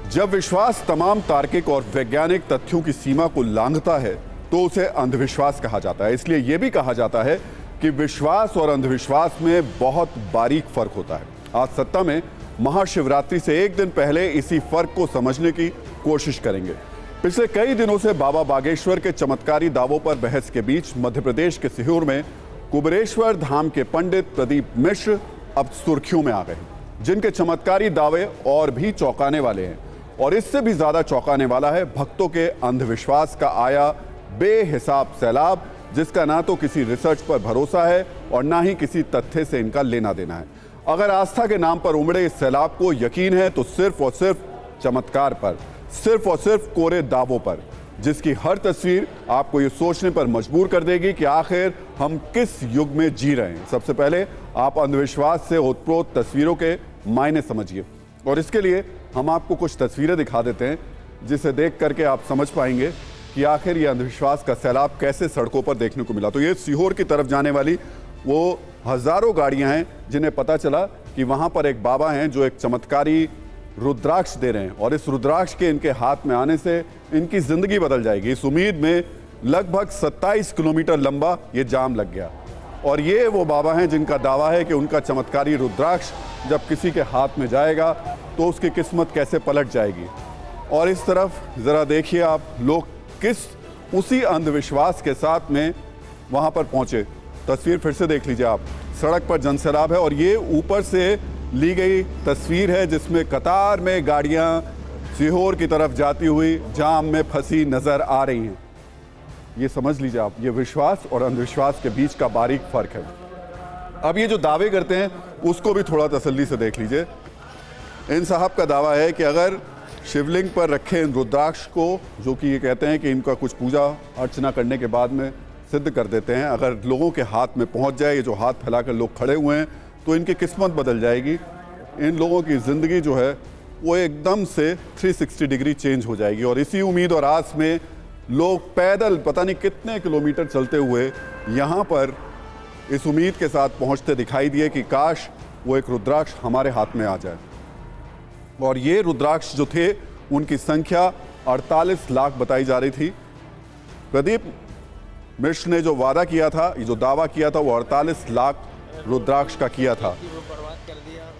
जब विश्वास तमाम तार्किक और वैज्ञानिक तथ्यों की सीमा को लांघता है तो उसे अंधविश्वास कहा जाता है। इसलिए यह भी कहा जाता है कि विश्वास और अंधविश्वास में बहुत बारीक फर्क होता है। आज सत्ता में महाशिवरात्रि से एक दिन पहले इसी फर्क को समझने की कोशिश करेंगे। पिछले कई दिनों से बाबा बागेश्वर के चमत्कारी दावों पर बहस के बीच मध्य प्रदेश के सीहोर में कुबेरेश्वर धाम के पंडित प्रदीप मिश्र अब सुर्खियों में आ गए, जिनके चमत्कारी दावे और भी चौंकाने वाले हैं। और इससे भी ज्यादा चौंकाने वाला है भक्तों के अंधविश्वास का आया बेहिसाब सैलाब, जिसका ना तो किसी रिसर्च पर भरोसा है और ना ही किसी तथ्य से इनका लेना देना है। अगर आस्था के नाम पर उमड़े इस सैलाब को यकीन है तो सिर्फ और सिर्फ चमत्कार पर, सिर्फ और सिर्फ कोरे दावों पर, जिसकी हर तस्वीर आपको ये सोचने पर मजबूर कर देगी कि आखिर हम किस युग में जी रहे हैं। सबसे पहले आप अंधविश्वास से ओतप्रोत तस्वीरों के मायने समझिए, और इसके लिए हम आपको कुछ तस्वीरें दिखा देते हैं जिसे देख करके आप समझ पाएंगे कि आखिर ये अंधविश्वास का सैलाब कैसे सड़कों पर देखने को मिला। तो ये सीहोर की तरफ जाने वाली वो हजारों गाड़ियां हैं जिन्हें पता चला कि वहां पर एक बाबा हैं जो एक चमत्कारी रुद्राक्ष दे रहे हैं, और इस रुद्राक्ष के इनके हाथ में आने से इनकी जिंदगी बदल जाएगी। इस उम्मीद में लगभग 27 किलोमीटर लंबा ये जाम लग गया। और ये वो बाबा हैं जिनका दावा है कि उनका चमत्कारी रुद्राक्ष जब किसी के हाथ में जाएगा तो उसकी किस्मत कैसे पलट जाएगी। और इस तरफ जरा देखिए आप, लोग किस उसी अंधविश्वास के साथ में वहां पर पहुंचे। तस्वीर फिर से देख लीजिए आप, सड़क पर जनसैलाब है और ये ऊपर से ली गई तस्वीर है जिसमें कतार में गाड़ियां सीहोर की तरफ जाती हुई जाम में फंसी नजर आ रही हैं। ये समझ लीजिए आप, ये विश्वास और अंधविश्वास के बीच का बारीक फर्क है। अब ये जो दावे करते हैं उसको भी थोड़ा तसल्ली से देख लीजिए। इन साहब का दावा है कि अगर शिवलिंग पर रखे इन रुद्राक्ष को, जो कि ये कहते हैं कि इनका कुछ पूजा अर्चना करने के बाद में सिद्ध कर देते हैं, अगर लोगों के हाथ में पहुंच जाए, ये जो हाथ फैलाकर लोग खड़े हुए हैं, तो इनकी किस्मत बदल जाएगी। इन लोगों की ज़िंदगी जो है वो एकदम से 360 डिग्री चेंज हो जाएगी। और इसी उम्मीद और आस में लोग पैदल पता नहीं कितने किलोमीटर चलते हुए यहाँ पर इस उम्मीद के साथ पहुँचते दिखाई दिए कि काश वो एक रुद्राक्ष हमारे हाथ में आ जाए। और ये रुद्राक्ष जो थे उनकी संख्या 48 लाख बताई जा रही थी। प्रदीप मिश्र ने जो वादा किया था, ये जो दावा किया था, वो 48 लाख रुद्राक्ष का किया था।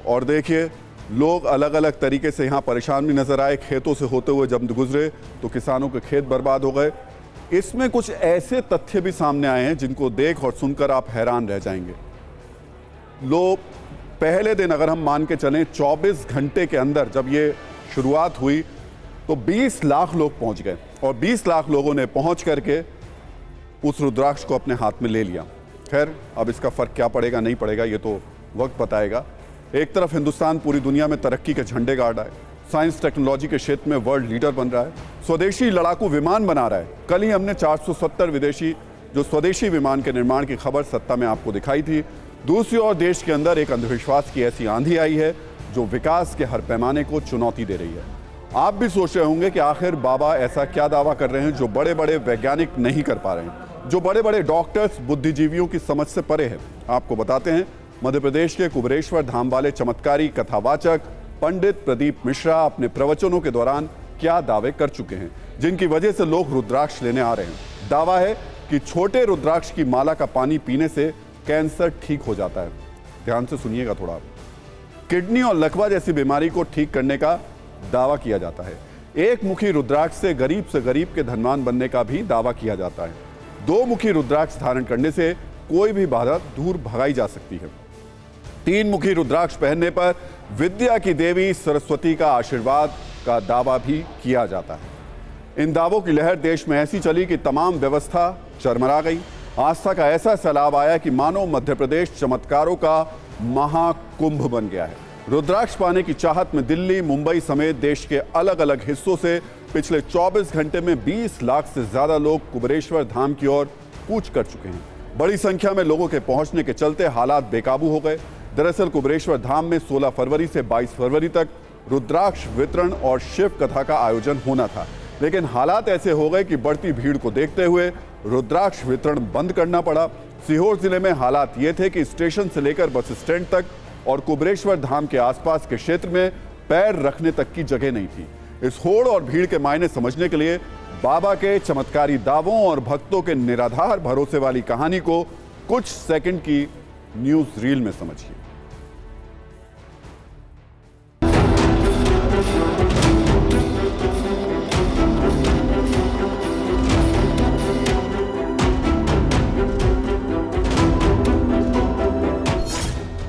और देखिए लोग अलग अलग तरीके से यहाँ परेशान भी नजर आए। खेतों से होते हुए जब गुजरे तो किसानों के खेत बर्बाद हो गए। इसमें कुछ ऐसे तथ्य भी सामने आए हैं जिनको देख और सुनकर आप हैरान रह जाएंगे। लोग पहले दिन अगर हम मान के चलें 24 घंटे के अंदर जब ये शुरुआत हुई तो 20 लाख लोग पहुंच गए, और 20 लाख लोगों ने पहुंच करके उस रुद्राक्ष को अपने हाथ में ले लिया। खैर, अब इसका फर्क क्या पड़ेगा नहीं पड़ेगा ये तो वक्त बताएगा। एक तरफ हिंदुस्तान पूरी दुनिया में तरक्की के झंडे गाड़ रहा है, साइंस टेक्नोलॉजी के क्षेत्र में वर्ल्ड लीडर बन रहा है, स्वदेशी लड़ाकू विमान बना रहा है। कल ही हमने 470 विदेशी जो स्वदेशी विमान के निर्माण की खबर सत्ता में आपको दिखाई थी। दूसरी ओर देश के अंदर एक अंधविश्वास की ऐसी आंधी आई है जो विकास के हर पैमाने को चुनौती दे रही है। आप भी सोच रहे होंगे कि आखिर बाबा ऐसा क्या दावा कर रहे हैं जो बड़े बड़े वैज्ञानिक नहीं कर पा रहे हैं, जो बड़े बड़े डॉक्टर्स बुद्धिजीवियों की समझ से परे है। आपको बताते हैं, मध्य प्रदेश के कुबेरेश्वर धाम वाले चमत्कारी कथावाचक पंडित प्रदीप मिश्रा अपने प्रवचनों के दौरान क्या दावे कर चुके हैं जिनकी वजह से लोग रुद्राक्ष लेने आ रहे हैं। दावा है कि छोटे रुद्राक्ष की माला का पानी पीने से कैंसर ठीक हो जाता है। ध्यान से सुनिएगा थोड़ा। किडनी और लकवा जैसी बीमारी को ठीक करने का दावा किया जाता है। एक मुखी रुद्राक्ष से गरीब के धनवान बनने का भी दावा किया जाता है। 2 मुखी रुद्राक्ष धारण करने से कोई भी बाधा दूर भगाई जा सकती है। 3 मुखी रुद्राक्ष पहनने पर विद्या की देवी सरस्वती का आशीर्वाद का दावा भी किया जाता है। इन दावों की लहर देश में ऐसी चली कि तमाम व्यवस्था चरमरा गई। आस्था का ऐसा सैलाब आया कि मानो मध्य प्रदेश चमत्कारों का महाकुंभ बन गया है। रुद्राक्ष पाने की चाहत में दिल्ली, मुंबई समेत देश के अलग अलग हिस्सों से पिछले 24 घंटे में 20 लाख से ज्यादा लोग कुबेरेश्वर धाम की ओर कूच कर चुके हैं। बड़ी संख्या में लोगों के पहुंचने के चलते हालात बेकाबू हो गए। दरअसल कुबेरेश्वर धाम में 16 फरवरी से 22 फरवरी तक रुद्राक्ष वितरण और शिव कथा का आयोजन होना था, लेकिन हालात ऐसे हो गए कि बढ़ती भीड़ को देखते हुए रुद्राक्ष वितरण बंद करना पड़ा। सीहोर जिले में हालात ये थे कि स्टेशन से लेकर बस स्टैंड तक और कुबेरेश्वर धाम के आसपास के क्षेत्र में पैर रखने तक की जगह नहीं थी। इस होड़ और भीड़ के मायने समझने के लिए बाबा के चमत्कारी दावों और भक्तों के निराधार भरोसे वाली कहानी को कुछ सेकंड की न्यूज रील में समझिए।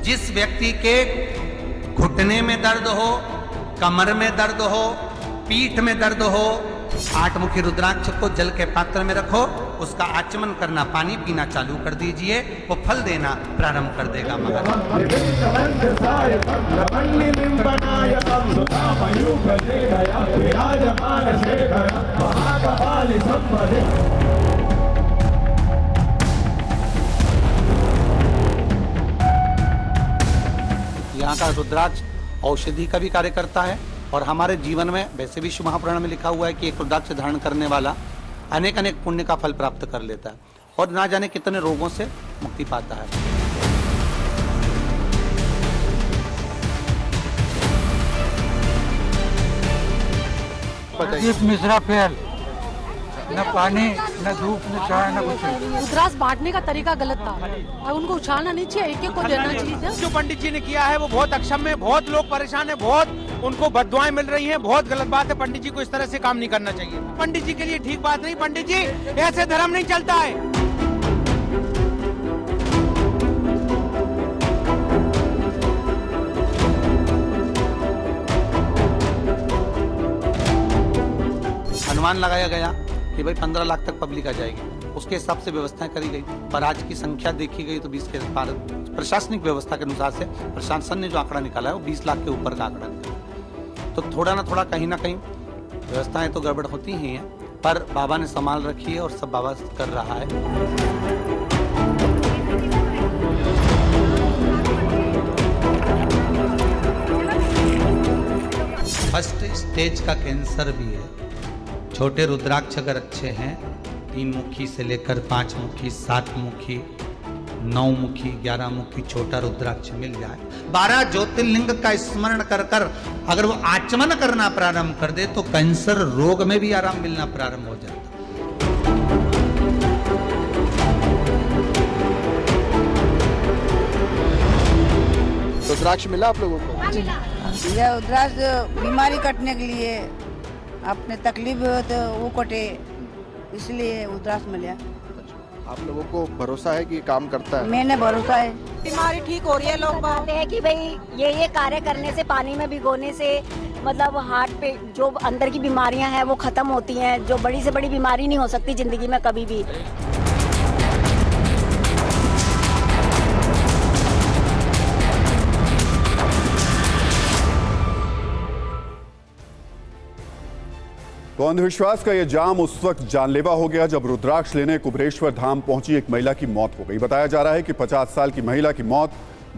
जिस व्यक्ति के घुटने में दर्द हो, कमर में दर्द हो, पीठ में दर्द हो, 8 मुखी रुद्राक्ष को जल के पात्र में रखो, उसका आचमन करना, पानी पीना चालू कर दीजिए, वो फल देना प्रारंभ कर देगा यहाँ का रुद्राक्ष औषधि का भी कार्य करता है और हमारे जीवन में वैसे भी शिव महापुराण में लिखा हुआ है कि एक रुद्राक्ष धारण करने वाला अनेक अनेक पुण्य का फल प्राप्त कर लेता है और ना जाने कितने रोगों से मुक्ति पाता है। मिश्रा फेल, न पानी, न धूप, न चाय, न कुछ। रुद्राक्ष बांटने का तरीका गलत था और उनको उछालना नहीं चाहिए, एक एक को देना चाहिए था। जो पंडित जी ने किया है वो बहुत अक्षम है, बहुत लोग परेशान है, बहुत उनको बददुआएं मिल रही हैं, बहुत गलत बात है। पंडित जी को इस तरह से काम नहीं करना चाहिए, पंडित जी के लिए ठीक बात नहीं। पंडित जी, ऐसे धर्म नहीं चलता है। अनुमान लगाया गया कि भाई 15 लाख तक पब्लिक आ जाएगी, उसके हिसाब से व्यवस्थाएं करी गई, पर आज की संख्या देखी गई तो 20 के पार। प्रशासनिक व्यवस्था के अनुसार से प्रशासन ने जो आंकड़ा निकाला है वो 20 लाख के ऊपर का आंकड़ा निकाला। तो थोड़ा ना थोड़ा कहीं ना कहीं व्यवस्थाएं तो गड़बड़ होती ही हैं, पर बाबा ने संभाल रखी है और सब बाबा कर रहा है। फर्स्ट स्टेज का कैंसर भी है। छोटे रुद्राक्ष अगर अच्छे हैं, 3 मुखी से लेकर 5 मुखी, 7 मुखी, 9 मुखी, 11 मुखी छोटा रुद्राक्ष मिल जाए, 12 ज्योतिर्लिंग का स्मरण कर कर अगर वो आचमन करना प्रारंभ कर दे तो कैंसर रोग में भी आराम मिलना प्रारंभ हो जाता। रुद्राक्ष मिला आप लोगों को? यह रुद्राक्ष बीमारी कटने के लिए, अपने तकलीफ हो तो वो कटे, इसलिए रुद्राक्ष मिला। आप लोगों को भरोसा है कि ये काम करता है? मैंने भरोसा है, बीमारी ठीक हो रही है। लोग बताते हैं कि भाई ये कार्य करने से, पानी में भिगोने से मतलब हार्ट पे जो अंदर की बीमारियां हैं वो खत्म होती हैं, जो बड़ी से बड़ी बीमारी नहीं हो सकती जिंदगी में कभी भी। तो अंधविश्वास का यह जाम उस वक्त जानलेवा हो गया जब रुद्राक्ष लेने कुबेरेश्वर धाम पहुंची एक महिला की मौत हो गई। बताया जा रहा है कि 50 साल की महिला की मौत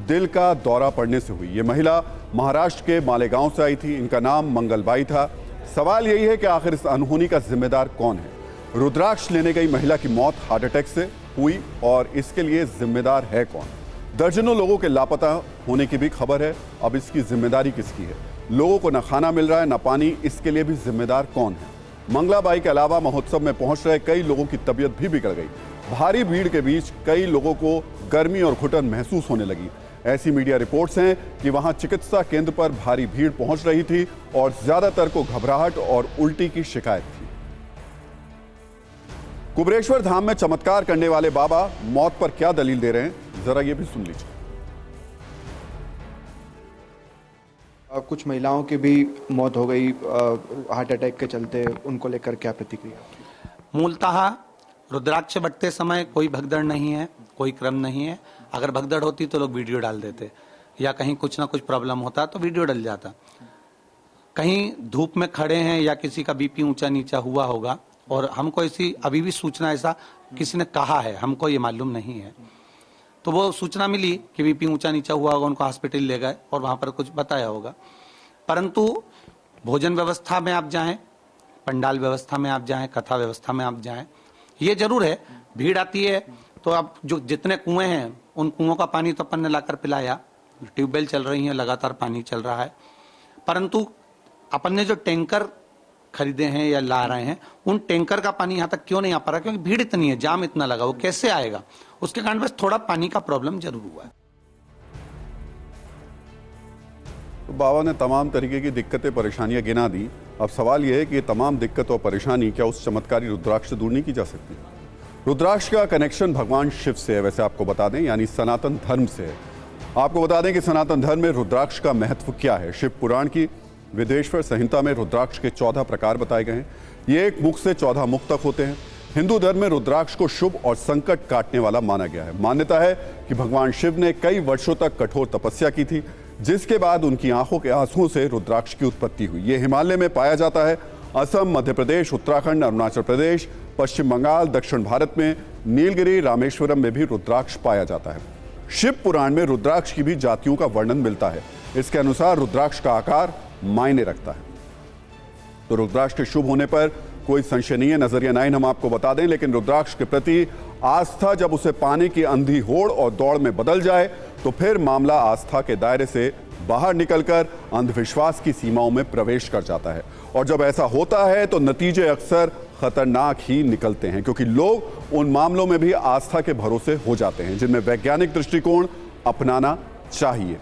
दिल का दौरा पड़ने से हुई। ये महिला महाराष्ट्र के मालेगांव से आई थी। इनका नाम मंगलबाई था। सवाल यही है कि आखिर इस अनहोनी का जिम्मेदार कौन है? रुद्राक्ष लेने गई महिला की मौत हार्ट अटैक से हुई और इसके लिए जिम्मेदार है कौन? दर्जनों लोगों के लापता होने की भी खबर है। अब इसकी जिम्मेदारी किसकी है? लोगों को न खाना मिल रहा है न पानी, इसके लिए भी जिम्मेदार कौन है? मंगलाबाई के अलावा महोत्सव में पहुंच रहे कई लोगों की तबीयत भी बिगड़ गई। भारी भीड़ के बीच कई लोगों को गर्मी और घुटन महसूस होने लगी। ऐसी मीडिया रिपोर्ट्स हैं कि वहां चिकित्सा केंद्र पर भारी भीड़ पहुंच रही थी और ज्यादातर को घबराहट और उल्टी की शिकायत थी। कुबेरेश्वर धाम में चमत्कार करने वाले बाबा मौत पर क्या दलील दे रहे हैं, जरा ये भी सुन लीजिए। कुछ महिलाओं की भी मौत हो गई हार्ट अटैक के चलते, उनको लेकर क्या प्रतिक्रिया? मूलतः रुद्राक्ष बटते समय कोई भगदड़ नहीं है, कोई क्रम नहीं है। अगर भगदड़ होती तो लोग वीडियो डाल देते, या कहीं कुछ ना कुछ प्रॉब्लम होता तो वीडियो डल जाता। कहीं धूप में खड़े हैं या किसी का बीपी ऊंचा नीचा हुआ होगा, और हमको ऐसी अभी भी सूचना ऐसा किसी ने कहा है, हमको ये मालूम नहीं है। तो वो सूचना मिली कि बीपी ऊंचा नीचा हुआ होगा, उनको हॉस्पिटल ले गए और वहां पर कुछ बताया होगा। परंतु भोजन व्यवस्था में आप जाएं, पंडाल व्यवस्था में आप जाएं, कथा व्यवस्था में आप जाएं, ये जरूर है भीड़ आती है तो आप जो जितने कुएं हैं उन कुओं का पानी तो अपन ने लाकर पिलाया, ट्यूबवेल चल रही है, लगातार पानी चल रहा है। परंतु अपन ने जो टैंकर खरीदे हैं या ला रहे हैं, उन टैंकर का पानी यहाँ तक क्यों नहीं आ पा रहा? क्योंकि भीड़ इतनी है, जाम इतना लगा, वो कैसे आएगा? उसके कारण बस थोड़ा पानी का प्रॉब्लम जरूर हुआ है। तो बाबा ने तमाम तरीके की दिक्कतें परेशानियां गिना दी। अब सवाल यह है कि ये तमाम दिक्कत और परेशानी क्या उस चमत्कारी रुद्राक्ष से दूर नहीं की जा सकती? रुद्राक्ष का कनेक्शन भगवान शिव से है, वैसे आपको बता दें, यानी सनातन धर्म से है। आपको बता दें कि सनातन धर्म में रुद्राक्ष का महत्व क्या है। शिव पुराण की वेदेश्वर संहिता में रुद्राक्ष के 14 प्रकार बताए गए हैं। ये एक मुख से 14 मुख तक होते हैं। हिंदू धर्म में रुद्राक्ष को शुभ और संकट काटने वाला माना गया है। मान्यता है कि भगवान शिव ने कई वर्षों तक कठोर तपस्या की थी, जिसके बाद उनकी आंखों के आंसुओं से रुद्राक्ष की उत्पत्ति हुई। ये हिमालय में पाया जाता है। असम, मध्य प्रदेश, उत्तराखंड, अरुणाचल प्रदेश, पश्चिम बंगाल, दक्षिण भारत में नीलगिरी, रामेश्वरम में भी रुद्राक्ष पाया जाता है। शिव पुराण में रुद्राक्ष की भी जातियों का वर्णन मिलता है। इसके अनुसार रुद्राक्ष का आकार मायने रखता है। तो रुद्राक्ष के शुभ होने पर कोई संशय नहीं है। नजरिया 9 हम आपको बता दें, लेकिन रुद्राक्ष के प्रति आस्था जब उसे पाने की अंधी होड़ और दौड़ में बदल जाए तो फिर मामला आस्था के दायरे से बाहर निकलकर अंधविश्वास की सीमाओं में प्रवेश कर जाता है। और जब ऐसा होता है तो नतीजे अक्सर खतरनाक ही निकलते हैं, क्योंकि लोग उन मामलों में भी आस्था के भरोसे हो जाते हैं जिनमें वैज्ञानिक दृष्टिकोण अपनाना चाहिए।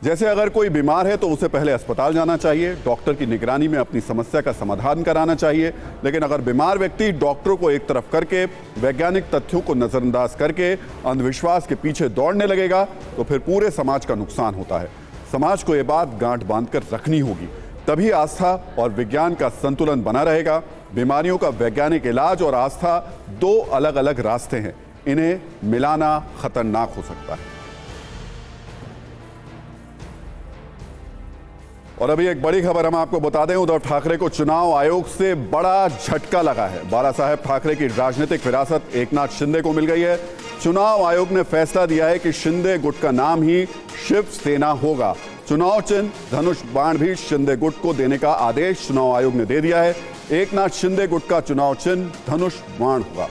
जैसे अगर कोई बीमार है तो उसे पहले अस्पताल जाना चाहिए, डॉक्टर की निगरानी में अपनी समस्या का समाधान कराना चाहिए। लेकिन अगर बीमार व्यक्ति डॉक्टरों को एक तरफ करके वैज्ञानिक तथ्यों को नजरअंदाज करके अंधविश्वास के पीछे दौड़ने लगेगा तो फिर पूरे समाज का नुकसान होता है। समाज को ये बात गांठ बांधकर रखनी होगी, तभी आस्था और विज्ञान का संतुलन बना रहेगा। बीमारियों का वैज्ञानिक इलाज और आस्था दो अलग अलग रास्ते हैं, इन्हें मिलाना खतरनाक हो सकता है। और अभी एक बड़ी खबर हम आपको बता दें, उद्धव ठाकरे को चुनाव आयोग से बड़ा झटका लगा है। बाला साहेब ठाकरे की राजनीतिक विरासत एकनाथ शिंदे को मिल गई है। चुनाव आयोग ने फैसला दिया है कि शिंदे गुट का नाम ही शिवसेना होगा। चुनाव चिन्ह धनुष बाण भी शिंदे गुट को देने का आदेश चुनाव आयोग ने दे दिया है। एकनाथ शिंदे गुट का चुनाव चिन्ह धनुष बाण होगा।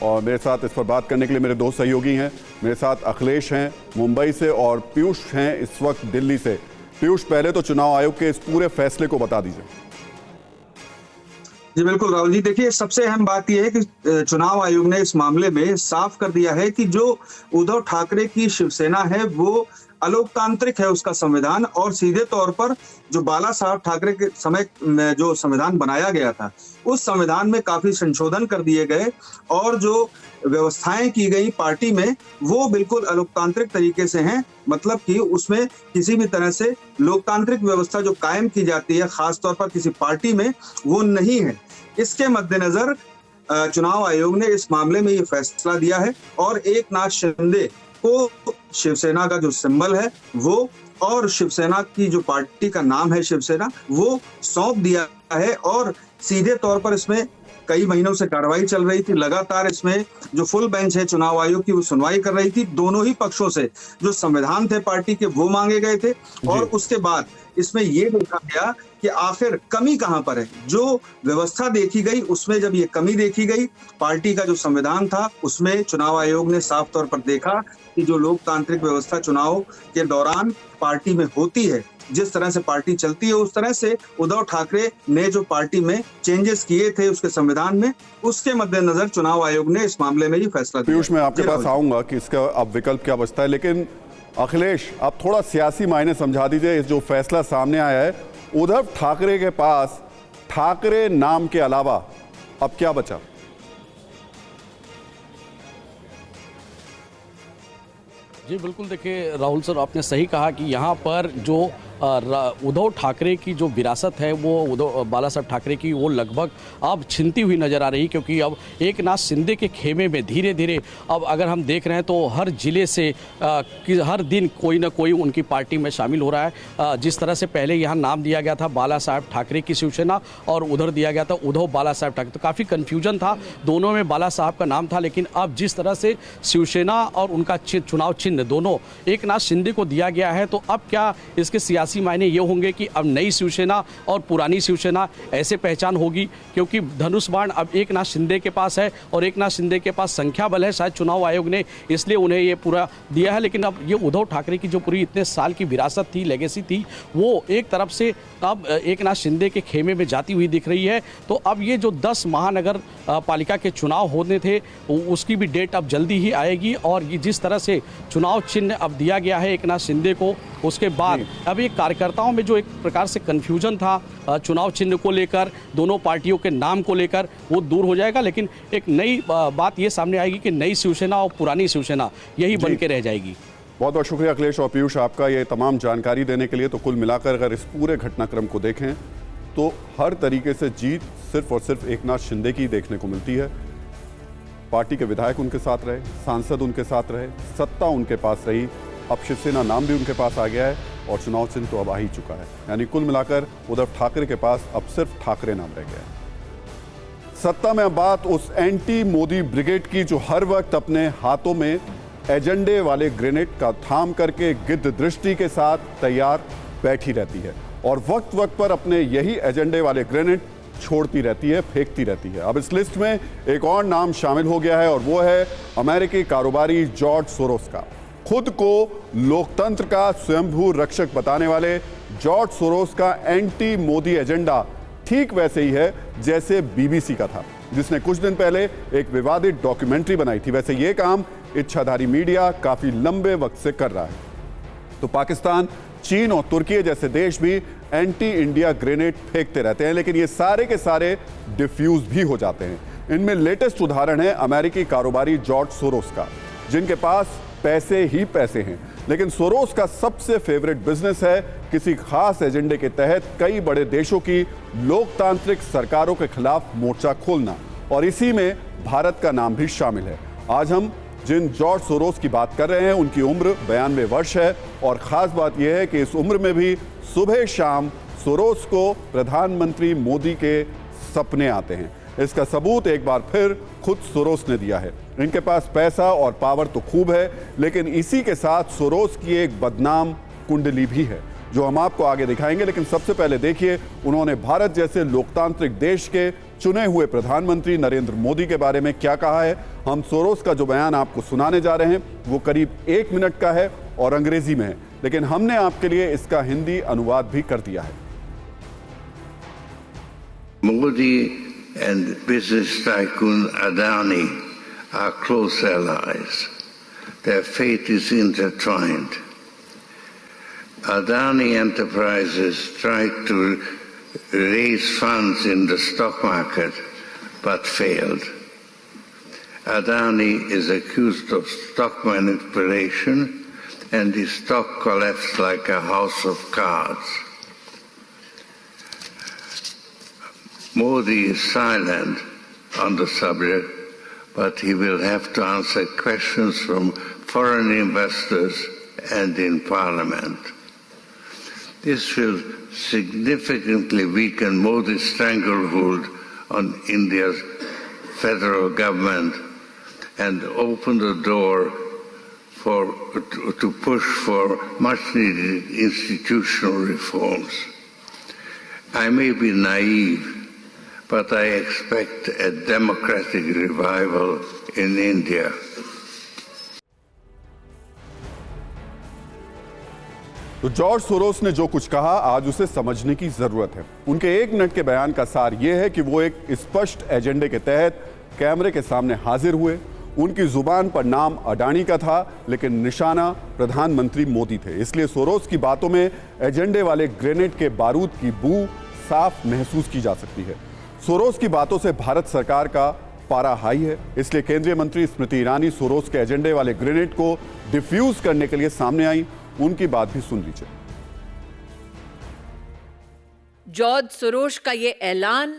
और मेरे साथ इस पर बात करने के लिए मेरे दो सहयोगी हैं। मेरे साथ अखिलेश हैं मुंबई से और पीयूष हैं इस वक्त दिल्ली से। पीयूष, पहले तो चुनाव आयोग के इस पूरे फैसले को बता दीजिए। जी बिल्कुल राहुल जी, देखिए सबसे अहम बात यह है कि चुनाव आयोग ने इस मामले में साफ कर दिया है कि जो उद्धव ठाकरे की शिवसेना है वो अलोकतांत्रिक है, उसका संविधान, और सीधे तौर पर जो बाला साहब ठाकरे के समय में जो संविधान बनाया गया था उस संविधान में काफी संशोधन कर दिए गए और जो व्यवस्थाएं की गई पार्टी में वो बिल्कुल अलोकतांत्रिक तरीके से हैं। मतलब कि उसमें किसी भी तरह से लोकतांत्रिक व्यवस्था जो कायम की जाती है खासतौर पर किसी पार्टी में, वो नहीं है। इसके मद्देनजर चुनाव आयोग ने इस मामले में ये फैसला दिया है और एकनाथ शिंदे को शिवसेना का जो सिंबल है वो और शिवसेना की जो पार्टी का नाम है शिवसेना वो सौंप दिया है। और सीधे तौर पर इसमें कई महीनों से कार्रवाई चल रही थी, लगातार इसमें जो फुल बेंच है चुनाव आयोग की वो सुनवाई कर रही थी। दोनों ही पक्षों से जो संविधान थे पार्टी के वो मांगे गए थे और उसके बाद इसमें ये देखा गया कि आखिर कमी कहां पर है। जो व्यवस्था देखी गई उसमें जब ये कमी देखी गई, पार्टी का जो संविधान था उसमें चुनाव आयोग ने साफ तौर पर देखा कि जो लोकतांत्रिक व्यवस्था चुनाव के दौरान पार्टी में होती है, जिस तरह से पार्टी चलती है, उस तरह से उद्धव ठाकरे ने जो पार्टी में चेंजेस किए थे उसके संविधान में, उसके मद्देनजर चुनाव आयोग ने इस मामले में ये फैसला दिया। पीयूष, मैं आपके पास आऊंगा कि इसका अब विकल्प क्या बचता है, लेकिन अखिलेश आप थोड़ा सियासी मायने समझा दीजिए। जो फैसला सामने आया है, उद्धव ठाकरे के पास ठाकरे नाम के अलावा अब क्या बचा? जी बिल्कुल, देखिए राहुल सर, आपने सही कहा कि यहाँ पर जो उद्धव ठाकरे की जो विरासत है वो उद्धव बाला साहब ठाकरे की वो लगभग अब छिनती हुई नज़र आ रही, क्योंकि अब एकनाथ शिंदे के खेमे में धीरे धीरे अब अगर हम देख रहे हैं तो हर जिले से हर दिन कोई ना कोई उनकी पार्टी में शामिल हो रहा है। जिस तरह से पहले यहाँ नाम दिया गया था बाला साहब ठाकरे की शिवसेना और उधर दिया गया था उद्धव बाला साहब ठाकरे, तो काफ़ी कन्फ्यूजन था, दोनों में बाला साहब का नाम था। लेकिन अब जिस तरह से शिवसेना और उनका चुनाव चिन्ह दोनों एकनाथ शिंदे को दिया गया है, तो अब क्या इसके सियासी इसी मायने ये होंगे कि अब नई शिवसेना और पुरानी शिवसेना ऐसे पहचान होगी, क्योंकि धनुष बाण अब एकनाथ शिंदे के पास है और एकनाथ शिंदे के पास संख्या बल है। शायद चुनाव आयोग ने इसलिए उन्हें ये पूरा दिया है। लेकिन अब ये उद्धव ठाकरे की जो पूरी इतने साल की विरासत थी, लेगेसी थी, वो एक तरफ से अब एकनाथ शिंदे के खेमे में जाती हुई दिख रही है। तो अब ये जो 10 महानगर पालिका के चुनाव होने थे उसकी भी डेट अब जल्दी ही आएगी। और ये जिस तरह से चुनाव चिन्ह अब दिया गया है एकनाथ शिंदे को, उसके बाद अब ये कार्यकर्ताओं में जो एक प्रकार से कन्फ्यूजन था चुनाव चिन्ह को लेकर, दोनों पार्टियों के नाम को लेकर, वो दूर हो जाएगा। लेकिन एक नई बात ये सामने आएगी कि नई शिवसेना और पुरानी शिवसेना यही बन के रह जाएगी। बहुत बहुत शुक्रिया अखिलेश और पीयूष आपका ये तमाम जानकारी देने के लिए। तो कुल मिलाकर अगर इस पूरे घटनाक्रम को देखें तो हर तरीके से जीत सिर्फ और सिर्फ एकनाथ शिंदे की देखने को मिलती है। पार्टी के विधायक उनके साथ रहे, सांसद उनके साथ रहे, सत्ता उनके पास रही, अब शिवसेना नाम भी उनके पास आ गया है और चुनाव चिन्ह तो अब आ ही चुका है। यानी कुल मिलाकर उद्धव ठाकरे के पास अब सिर्फ ठाकरे नाम रह गया है। सत्ता में अब बात उस एंटी मोदी ब्रिगेड की जो हर वक्त अपने हाथों में एजेंडे वाले ग्रेनेड का थाम करके गिद्ध दृष्टि के साथ तैयार बैठी रहती है और वक्त वक्त पर अपने यही एजेंडे वाले ग्रेनेड छोड़ती रहती है, फेंकती रहती है। अब इस लिस्ट में एक और नाम शामिल हो गया है और वो है अमेरिकी कारोबारी जॉर्ज सोरोस का। खुद को लोकतंत्र का स्वयंभू रक्षक बताने वाले जॉर्ज सोरोस का एंटी मोदी एजेंडा ठीक वैसे ही है जैसे बीबीसी का था, जिसने कुछ दिन पहले एक विवादित डॉक्यूमेंट्री बनाई थी। वैसे ये काम इच्छाधारी मीडिया काफी लंबे वक्त से कर रहा है। तो पाकिस्तान, चीन और तुर्की जैसे देश भी एंटी इंडिया ग्रेनेड फेंकते रहते हैं, लेकिन ये सारे के सारे डिफ्यूज भी हो जाते हैं। इनमें लेटेस्ट उदाहरण है अमेरिकी कारोबारी जॉर्ज सोरोस का, जिनके पास पैसे ही पैसे हैं। लेकिन सोरोस का सबसे फेवरेट बिजनेस है किसी खास एजेंडे के तहत कई बड़े देशों की लोकतांत्रिक सरकारों के खिलाफ मोर्चा खोलना, और इसी में भारत का नाम भी शामिल है। आज हम जिन जॉर्ज सोरोस की बात कर रहे हैं उनकी उम्र 92 वर्ष है और खास बात यह है कि इस उम्र में भी सुबह शाम सोरोस को प्रधानमंत्री मोदी के सपने आते हैं। इसका सबूत एक बार फिर खुद सोरोस ने दिया है। इनके पास पैसा और पावर तो खूब है, लेकिन इसी के साथ सोरोस की एक बदनाम कुंडली भी है जो हम आपको आगे दिखाएंगे। लेकिन सबसे पहले देखिए उन्होंने भारत जैसे लोकतांत्रिक देश के चुने हुए प्रधानमंत्री नरेंद्र मोदी के बारे में क्या कहा है। हम सोरोस का जो बयान आपको सुनाने जा रहे हैं वो करीब 1 मिनट का है और अंग्रेजी में है, लेकिन हमने आपके लिए इसका हिंदी अनुवाद भी कर दिया है। Modi and business tycoon Adani are close allies. Their fate is intertwined. Adani Enterprises tried to raise funds in the stock market but failed. Adani is accused of stock manipulation and his stock collapsed like a house of cards. Modi is silent on the subject, but he will have to answer questions from foreign investors and in Parliament. This will significantly weaken Modi's stranglehold on India's federal government and open the door to push for much-needed institutional reforms. I may be naive, but I expect a democratic revival in India. तो George Soros ने जो कुछ कहा आज उसे समझने की जरूरत है। उनके 1 मिनट के बयान का सार यह है कि वो एक स्पष्ट एजेंडे के तहत कैमरे के सामने हाजिर हुए। उनकी जुबान पर नाम अडानी का था, लेकिन निशाना प्रधानमंत्री मोदी थे। इसलिए सोरोस की बातों में एजेंडे वाले ग्रेनेड के बारूद की बू साफ महसूस की जा सकती है। सोरोस की बातों से भारत सरकार का पारा हाई है, इसलिए केंद्रीय मंत्री स्मृति ईरानी सोरोस के एजेंडे वाले ग्रेनेड को डिफ्यूज करने के लिए सामने आई। उनकी बात भी सुन लीजिए। जॉर्ज सोरोस का ये ऐलान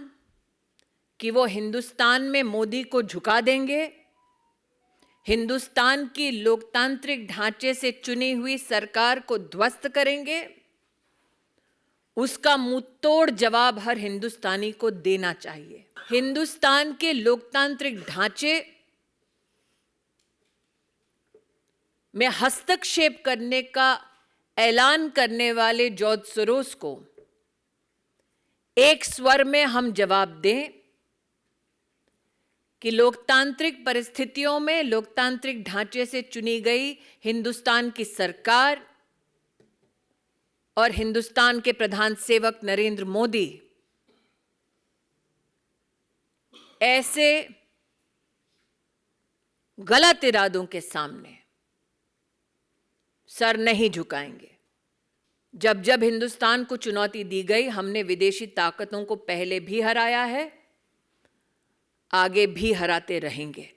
कि वो हिंदुस्तान में मोदी को झुका देंगे, हिंदुस्तान की लोकतांत्रिक ढांचे से चुनी हुई सरकार को ध्वस्त करेंगे, उसका मुंहतोड़ जवाब हर हिंदुस्तानी को देना चाहिए। हिंदुस्तान के लोकतांत्रिक ढांचे में हस्तक्षेप करने का ऐलान करने वाले जॉर्ज सोरोस को एक स्वर में हम जवाब दें कि लोकतांत्रिक परिस्थितियों में लोकतांत्रिक ढांचे से चुनी गई हिंदुस्तान की सरकार और हिंदुस्तान के प्रधान सेवक नरेंद्र मोदी ऐसे गलत इरादों के सामने सर नहीं झुकाएंगे। जब जब हिंदुस्तान को चुनौती दी गई, हमने विदेशी ताकतों को पहले भी हराया है, आगे भी हराते रहेंगे।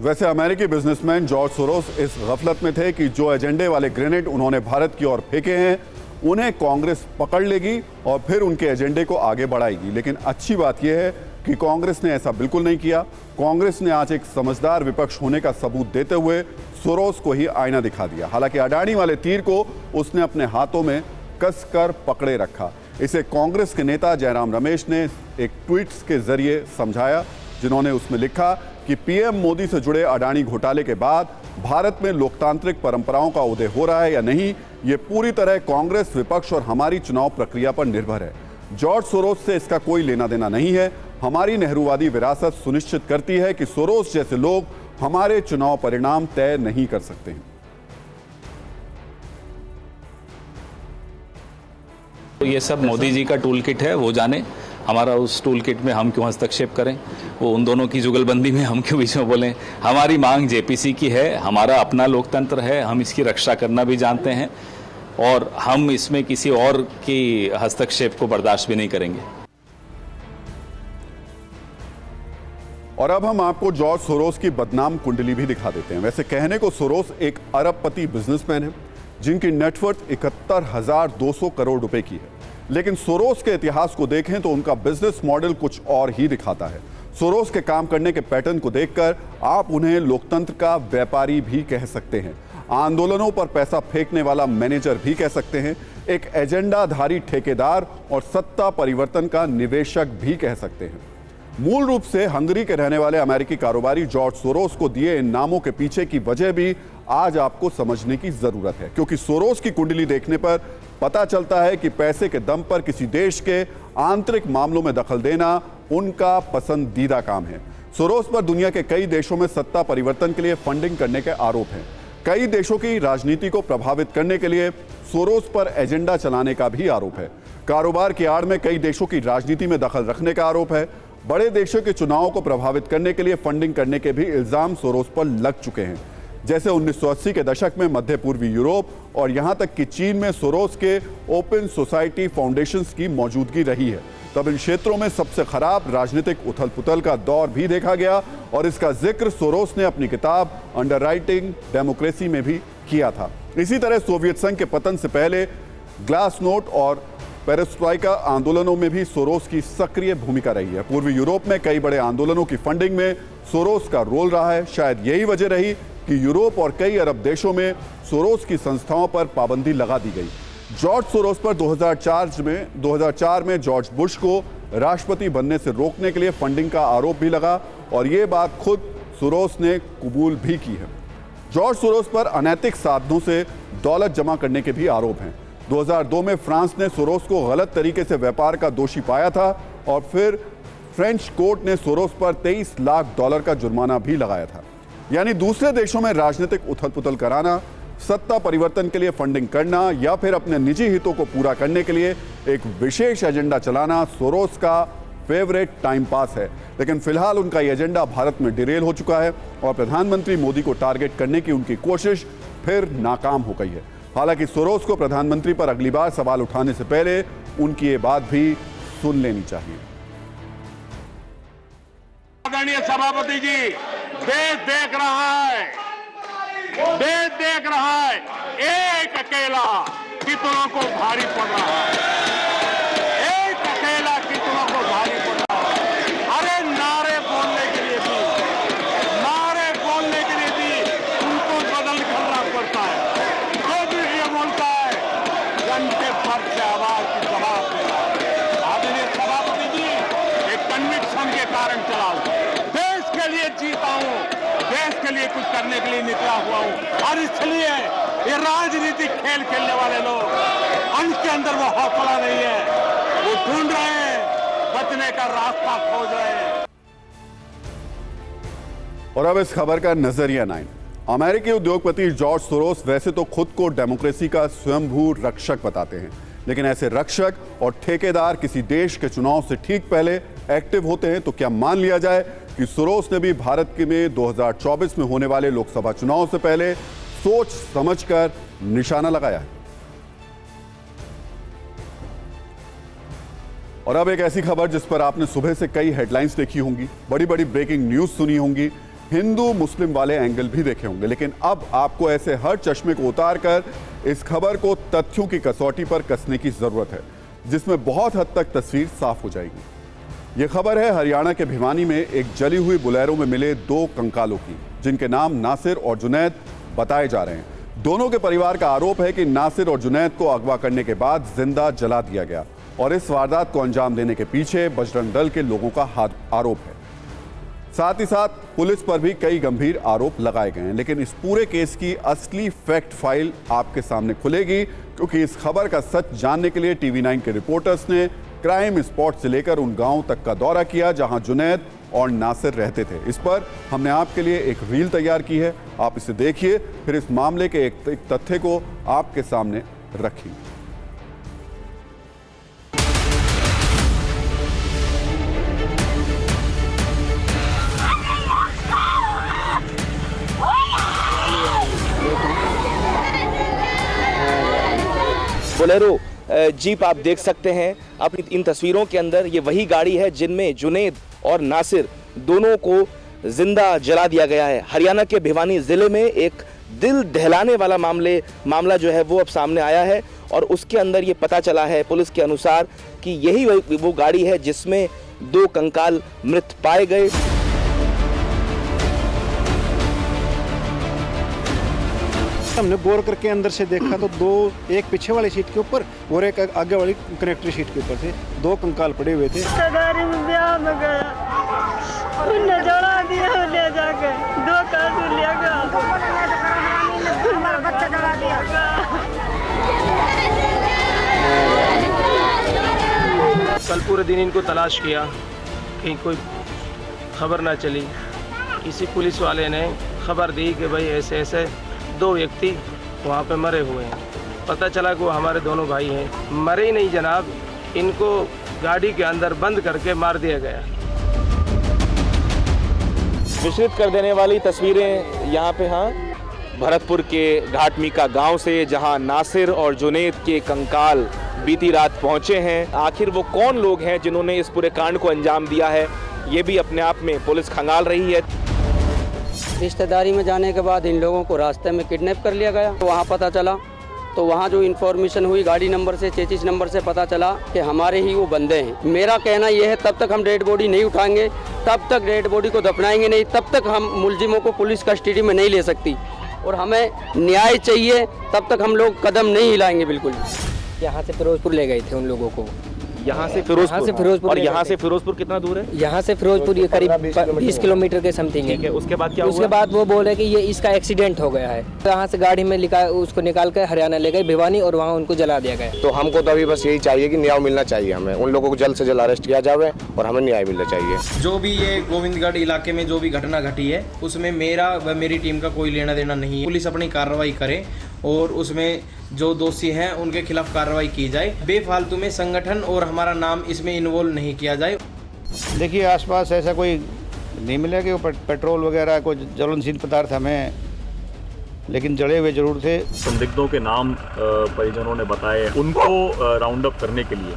वैसे अमेरिकी बिजनेसमैन जॉर्ज सोरोस इस गफलत में थे कि जो एजेंडे वाले ग्रेनेड उन्होंने भारत की ओर फेंके हैं उन्हें कांग्रेस पकड़ लेगी और फिर उनके एजेंडे को आगे बढ़ाएगी। लेकिन अच्छी बात यह है कि कांग्रेस ने ऐसा बिल्कुल नहीं किया। कांग्रेस ने आज एक समझदार विपक्ष होने का सबूत देते हुए सोरोस को ही आईना दिखा दिया। हालांकि अडानी वाले तीर को उसने अपने हाथों में कसकर पकड़े रखा। इसे कांग्रेस के नेता जयराम रमेश ने एक ट्वीट्स के जरिए समझाया, जिन्होंने उसमें लिखा कि पीएम मोदी से जुड़े अडानी घोटाले के बाद भारत में लोकतांत्रिक परंपराओं का उदय हो रहा है या नहीं, ये पूरी तरह कांग्रेस, विपक्ष और हमारी चुनाव प्रक्रिया पर निर्भर है। जॉर्ज सोरोस से इसका कोई लेना देना नहीं है। हमारी नेहरूवादी विरासत सुनिश्चित करती है कि सोरोस जैसे लोग हमारे चुनाव परिणाम तय नहीं कर सकते हैं। तो ये सब मोदी जी का टूल किट है, वो जाने। हमारा उस टूल किट में हम क्यों हस्तक्षेप करें, वो उन दोनों की जुगलबंदी में हम क्यों बीच में बोलें। हमारी मांग जेपीसी की है, हमारा अपना लोकतंत्र है, हम इसकी रक्षा करना भी जानते हैं और हम इसमें किसी और की हस्तक्षेप को बर्दाश्त भी नहीं करेंगे। और अब हम आपको जॉर्ज सोरोस की बदनाम कुंडली भी दिखा देते हैं। वैसे कहने को सोरोस एक अरबपति बिजनेसमैन है जिनकी नेटवर्थ 71,200 करोड़ रुपए की है, लेकिन सोरोस के इतिहास को देखें तो उनका बिजनेस मॉडल कुछ और ही दिखाता है। सोरोस के काम करने के पैटर्न को देखकर आप उन्हें लोकतंत्र का व्यापारी भी कह सकते हैं, आंदोलनों पर पैसा फेंकने वाला मैनेजर भी कह सकते हैं, एक एजेंडाधारी ठेकेदार और सत्ता परिवर्तन का निवेशक भी कह सकते हैं। मूल रूप से हंगरी के रहने वाले अमेरिकी कारोबारी जॉर्ज सोरोस को दिए इन नामों के पीछे की वजह भी आज आपको समझने की जरूरत है, क्योंकि सोरोस की कुंडली देखने पर पता चलता है कि पैसे के दम पर किसी देश के आंतरिक मामलों में दखल देना उनका पसंदीदा काम है। सोरोस पर दुनिया के कई देशों में सत्ता परिवर्तन के लिए फंडिंग करने के आरोप हैं। कई देशों की राजनीति को प्रभावित करने के लिए सोरोस पर एजेंडा चलाने का भी आरोप है। कारोबार की आड़ में कई देशों की राजनीति में दखल रखने का आरोप है। बड़े देशों के चुनावों को प्रभावित करने के लिए फंडिंग करने के भी इल्जाम सोरोस पर लग चुके हैं। जैसे 1980 के दशक में मध्य पूर्वी यूरोप और यहां तक कि चीन में सोरोस के ओपन सोसाइटी फाउंडेशंस की मौजूदगी रही है। तब इन क्षेत्रों में सबसे खराब राजनीतिक उथल पुथल का दौर भी देखा गया और इसका जिक्र सोरोस ने अपनी किताब अंडरराइटिंग डेमोक्रेसी में भी किया था। इसी तरह सोवियत संघ के पतन से पहले ग्लासनोट और पेरेस्ट्राइका आंदोलनों में भी सोरोस की सक्रिय भूमिका रही है। पूर्वी यूरोप में कई बड़े आंदोलनों की फंडिंग में सोरोस का रोल रहा है। शायद यही वजह रही कि यूरोप और कई अरब देशों में सोरोस की संस्थाओं पर पाबंदी लगा दी गई। जॉर्ज सोरोस पर 2004 में जॉर्ज बुश को राष्ट्रपति बनने से रोकने के लिए फंडिंग का आरोप भी लगा और ये बात खुद सोरोस ने कबूल भी की है। जॉर्ज सोरोस पर अनैतिक साधनों से दौलत जमा करने के भी आरोप हैं। 2002 में फ्रांस ने सोरोस को गलत तरीके से व्यापार का दोषी पाया था और फिर फ्रेंच कोर्ट ने सोरोस पर $23 लाख का जुर्माना भी लगाया था। यानी दूसरे देशों में राजनीतिक उथल पुथल कराना, सत्ता परिवर्तन के लिए फंडिंग करना या फिर अपने निजी हितों को पूरा करने के लिए एक विशेष एजेंडा चलाना सोरोस का फेवरेट टाइम पास है। लेकिन फिलहाल उनका ये एजेंडा भारत में डिरेल हो चुका है और प्रधानमंत्री मोदी को टारगेट करने की उनकी कोशिश फिर नाकाम हो गई है। हालांकि सोरोस को प्रधानमंत्री पर अगली बार सवाल उठाने से पहले उनकी ये बात भी सुन लेनी चाहिए। आदरणीय सभापति जी, देश देख रहा है, देश देख रहा है एक अकेला कितनों को भारी पड़ रहा है, एक अकेला कितनों को भारी पड़ रहा है। अरे नारे बोलने के लिए भी, नारे बोलने के लिए भी उनको बदल करना पड़ता है। जो भी ये बोलता है घंटे भर से आवाज की जवाब देना। आदरणीय सभापति जी, एक कन्विक्शन के कारण चला हूं, देश के लिए जीता हूं, देश के लिए कुछ करने के लिए निकला हुआ हूँ। और इसलिए ये राजनीतिक खेल खेलने वाले लोग, उनके अंदर वो हौसला नहीं है, वो ढूंढ रहे हैं, बचने का रास्ता खोज रहे हैं। और अब इस खबर का नजरिया 9। अमेरिकी उद्योगपति जॉर्ज सोरोस वैसे तो खुद को डेमोक्रेसी का स्वयंभू रक्षक बताते हैं, लेकिन ऐसे रक्षक और ठेकेदार किसी देश के चुनाव से ठीक पहले एक्टिव होते हैं तो क्या मान लिया जाए कि सोरोस ने भी भारत के में 2024 में होने वाले लोकसभा चुनाव से पहले सोच समझकर निशाना लगाया है। और अब एक ऐसी खबर जिस पर आपने सुबह से कई हेडलाइंस देखी होंगी, बड़ी बड़ी ब्रेकिंग न्यूज सुनी होंगी, हिंदू मुस्लिम वाले एंगल भी देखे होंगे, लेकिन अब आपको ऐसे हर चश्मे को उतार कर इस खबर को तथ्यों की कसौटी पर कसने की जरूरत है, जिसमें बहुत हद तक तस्वीर साफ हो जाएगी। यह खबर है हरियाणा के भिवानी में एक जली हुई बोलेरो में मिले 2 कंकालों की, जिनके नाम नासिर और जुनैद बताए जा रहे हैं। दोनों के परिवार का आरोप है कि नासिर और जुनैद को अगवा करने के बाद जिंदा जला दिया गया और इस वारदात को अंजाम देने के पीछे बजरंग दल के लोगों का आरोप है। साथ ही साथ पुलिस पर भी कई गंभीर आरोप लगाए गए हैं, लेकिन इस पूरे केस की असली फैक्ट फाइल आपके सामने खुलेगी, क्योंकि इस खबर का सच जानने के लिए टीवी 9 के रिपोर्टर्स ने क्राइम स्पॉट से लेकर उन गांव तक का दौरा किया जहां जुनैद और नासिर रहते थे। इस पर हमने आपके लिए एक रील तैयार की है, आप इसे देखिए, फिर इस मामले के एक तथ्य को आपके सामने रखेंगे। बोलेरो जीप आप देख सकते हैं अपनी इन तस्वीरों के अंदर, ये वही गाड़ी है जिनमें जुनैद और नासिर दोनों को जिंदा जला दिया गया है। हरियाणा के भिवानी जिले में एक दिल दहलाने वाला मामला जो है वो अब सामने आया है और उसके अंदर ये पता चला है पुलिस के अनुसार कि यही वो गाड़ी है जिसमें 2 कंकाल मृत पाए गए। हमने गौर करके अंदर से देखा तो 2, एक पीछे वाली सीट के ऊपर और एक आगे वाली कनेक्टर सीट के ऊपर थे 2 कंकाल पड़े हुए थे। गाड़ी में ब्याह में गया, उन्हें जला दिया, ले जाके 2 काजू लिया गया, बच्चा जला दिया। कल पूरे दिन इनको तलाश किया, कहीं कोई खबर ना चली। किसी पुलिस वाले ने खबर दी कि भाई ऐसे ऐसे 2 व्यक्ति वहाँ पे मरे हुए हैं। पता चला कि वो हमारे दोनों भाई हैं। मरे ही नहीं जनाब, इनको गाड़ी के अंदर बंद करके मार दिया गया। विचलित कर देने वाली तस्वीरें यहाँ पे भरतपुर के घाटमीका गांव से, जहां नासिर और जुनैद के कंकाल बीती रात पहुंचे हैं। आखिर वो कौन लोग हैं जिन्होंने इस पूरे कांड को अंजाम दिया है, ये भी अपने आप में पुलिस खंगाल रही है। रिश्तेदारी में जाने के बाद इन लोगों को रास्ते में किडनैप कर लिया गया। तो वहाँ पता चला, तो वहाँ जो इन्फॉर्मेशन हुई गाड़ी नंबर से, चेचिस नंबर से पता चला कि हमारे ही वो बंदे हैं। मेरा कहना यह है, तब तक हम डेड बॉडी नहीं उठाएंगे, तब तक डेड बॉडी को दफनाएंगे नहीं, तब तक हम मुलजिमों को पुलिस कस्टडी में नहीं ले सकती और हमें न्याय चाहिए, तब तक हम लोग कदम नहीं हिलाएंगे बिल्कुल। यहाँ से फिरोजपुर ले गए थे उन लोगों को। यहाँ से फिरोजपुर और यहाँ से फिरोजपुर कितना दूर है? यहाँ से फिरोजपुर ये करीब 20 किलोमीटर के समथिंग है। उसके बाद क्या हुआ? उसके बाद वो बोले कि ये इसका एक्सीडेंट हो गया है। यहाँ से गाड़ी में उसको निकाल कर हरियाणा ले गए भिवानी और वहाँ उनको जला दिया गया। तो हमको तो अभी बस यही चाहिए कि न्याय मिलना चाहिए, हमें उन लोगों को जल्द से जल्द अरेस्ट किया जाए और हमें न्याय मिलना चाहिए। जो भी ये गोविंदगढ़ इलाके में जो भी घटना घटी है उसमें मेरा व मेरी टीम का कोई लेना देना नहीं है। पुलिस अपनी कार्रवाई करे और उसमें जो दोषी हैं उनके खिलाफ कार्रवाई की जाए। बेफालतू में संगठन और हमारा नाम इसमें इन्वॉल्व नहीं किया जाए। देखिए आसपास ऐसा कोई नहीं मिला कि वो पेट्रोल वगैरह कोई ज्वलनशील पदार्थ हमें, लेकिन जड़े हुए जरूर थे। संदिग्धों के नाम परिजनों ने बताए, उनको राउंड अप करने के लिए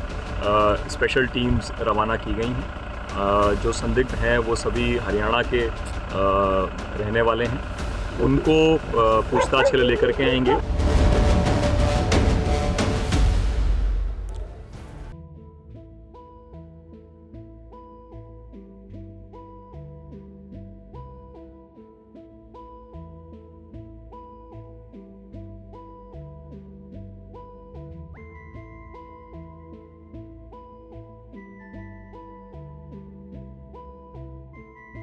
स्पेशल टीम्स रवाना की गई हैं। जो संदिग्ध हैं वो सभी हरियाणा के रहने वाले हैं, उनको पूछताछ के लिए लेकर के आएंगे।